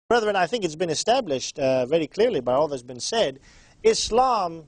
Brethren, I think it's been established very clearly by all that's been said. Islam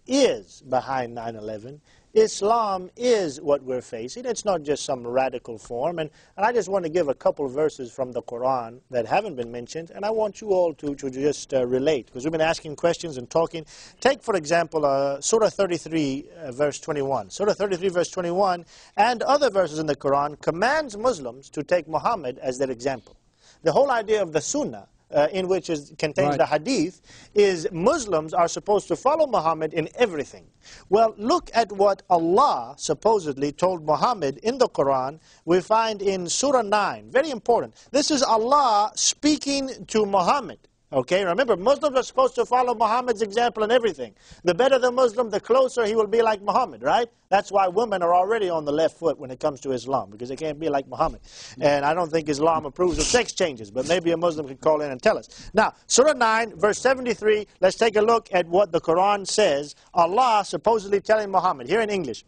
is behind 9/11. Islam is what we're facing. It's not just some radical form. And I just want to give a couple of verses from the Quran that haven't been mentioned, and I want you all to just relate, because we've been asking questions and talking. Take, for example, Surah 33, verse 21. Surah 33, verse 21, and other verses in the Quran commands Muslims to take Muhammad as their example. The whole idea of the Sunnah, in which contains the hadith, is Muslims are supposed to follow Muhammad in everything. Well, look at what Allah supposedly told Muhammad in the Quran. We find in Surah 9, very important. This is Allah speaking to Muhammad. Okay, remember, Muslims are supposed to follow Muhammad's example in everything. The better the Muslim, the closer he will be like Muhammad, right? That's why women are already on the left foot when it comes to Islam, because they can't be like Muhammad. And I don't think Islam approves of sex changes, but maybe a Muslim could call in and tell us. Now, Surah 9, verse 73, let's take a look at what the Quran says. Allah supposedly telling Muhammad, here in English,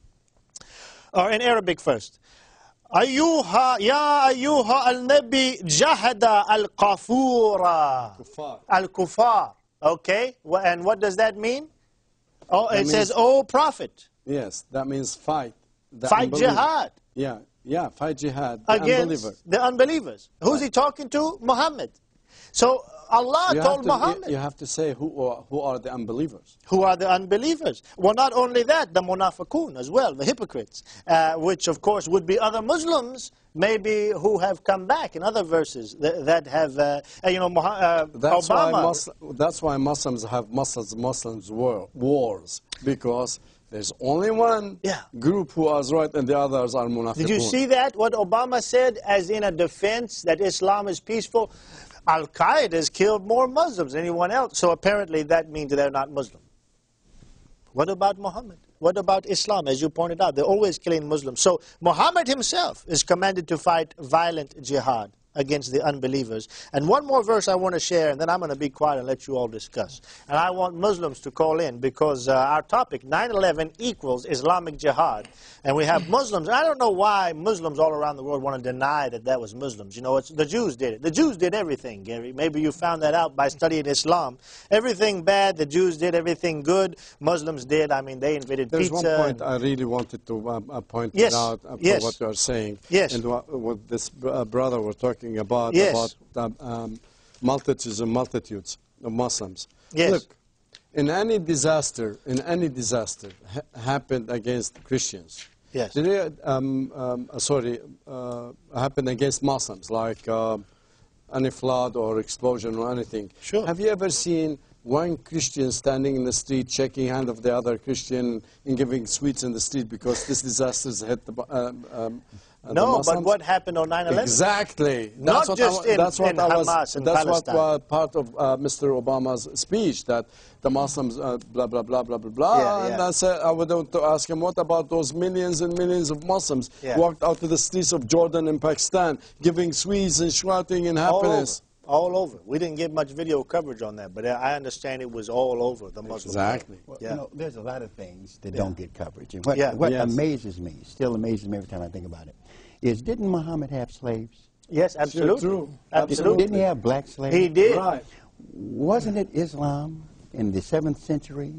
or in Arabic first. أيها يا أيها النبي جهد الكفور الكفار. Okay, and what does that mean? Oh, it says, "Oh prophet." Yes, that means fight. Fight jihad. Yeah, fight jihad against the unbelievers. Who's he talking to? Muhammad. So Allah told Muhammad. You have to say who are the unbelievers. Who are the unbelievers? Well, not only that, the munafiqun as well, the hypocrites, which of course would be other Muslims, maybe who have come back in other verses that have, Obama. That's why Muslims have Muslims wars, because there's only one group who is right and the others are munafiqun. Did you see that? What Obama said as in a defense that Islam is peaceful? Al-Qaeda has killed more Muslims than anyone else, so apparently that means they're not Muslim. What about Muhammad? What about Islam? As you pointed out, they're always killing Muslims. So Muhammad himself is commanded to fight violent jihad against the unbelievers. And one more verse I want to share, and then I'm going to be quiet and let you all discuss. And I want Muslims to call in, because our topic, 9/11 equals Islamic jihad. And we have Muslims. I don't know why Muslims all around the world want to deny that that was Muslims. You know, the Jews did it. The Jews did everything, Gary. Maybe you found that out by studying Islam. Everything bad, the Jews did. Everything good, Muslims did. I mean, they invented pizza. There's one point I really wanted to point out for what you are saying. Yes. And what this brother was talking about multitudes and multitudes of Muslims. Yes. Look, in any disaster happened against Christians. Yes. Did it, happened against Muslims, like any flood or explosion or anything. Sure. Have you ever seen one Christian standing in the street, shaking hand of the other Christian and giving sweets in the street because this disaster hit the no, but what happened on 9/11? Exactly. Not just in Hamas and Palestine. That's what was part of Mr. Obama's speech, that the Muslims, blah, blah, blah, blah, blah, blah. And I said, I would want to ask him, what about those millions and millions of Muslims who walked out to the streets of Jordan and Pakistan, giving sweets and shouting in happiness? All over. We didn't get much video coverage on that, but I understand it was all over the Muslim. Exactly. Well, you know, there's a lot of things that don't get coverage. And what amazes me, still amazes me every time I think about it, is didn't Muhammad have slaves? Yes, absolutely. True. Absolutely. Didn't he have black slaves? He did. Right. Wasn't it Islam in the 7th century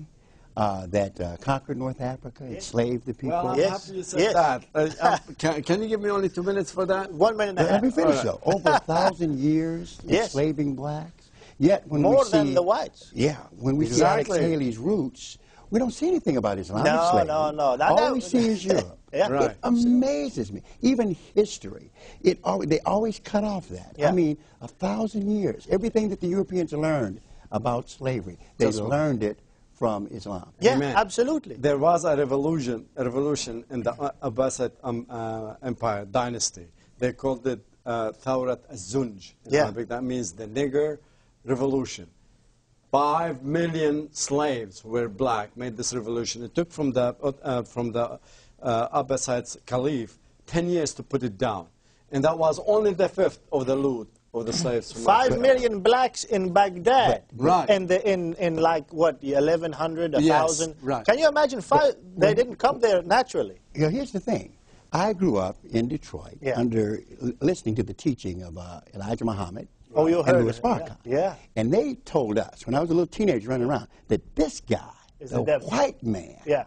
that conquered North Africa, enslaved the people? Well, I'm happy you said that. Can you give me only 2 minutes for that? 1 minute and a half. Let me finish, though. Over 1,000 years enslaving blacks. Yet when more we see, than the whites. Yeah, when we see Alex Haley's roots, we don't see anything about Islamic slavery. No. All we see is Europe. Right. It amazes me. Even history, they always cut off that. I mean, 1,000 years. Everything that the Europeans learned about slavery, they learned it from Islam. Yeah, Amen. absolutely. There was a revolution in the Abbasid Empire dynasty. They called it Thawrat az-Zunj in Arabic. That means the nigger revolution. 5 million slaves who were black made this revolution. It took from the Abbasid Caliph 10 years to put it down. And that was only the fifth of the loot of the slaves. 5 million blacks in Baghdad. Right. And in like, what, 1,100, 1,000? Yes, right. Can you imagine? They didn't come there naturally. You know, here's the thing. I grew up in Detroit under listening to the teaching of Elijah Muhammad Oh, you heard and Louis it. Farrakhan. Yeah. And they told us, when I was a little teenager running around, that this guy, Is the devil. white man, Yeah.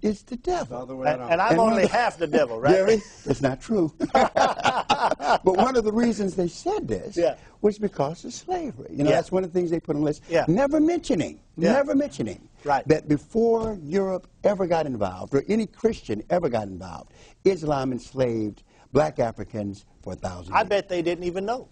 is the devil. All the way around. And I'm only half the devil, right? Gary, that's not true. But one of the reasons they said this was because of slavery. You know, that's one of the things they put on the list. Never mentioning that before Europe ever got involved, or any Christian ever got involved, Islam enslaved black Africans for 1,000 years. I bet they didn't even know.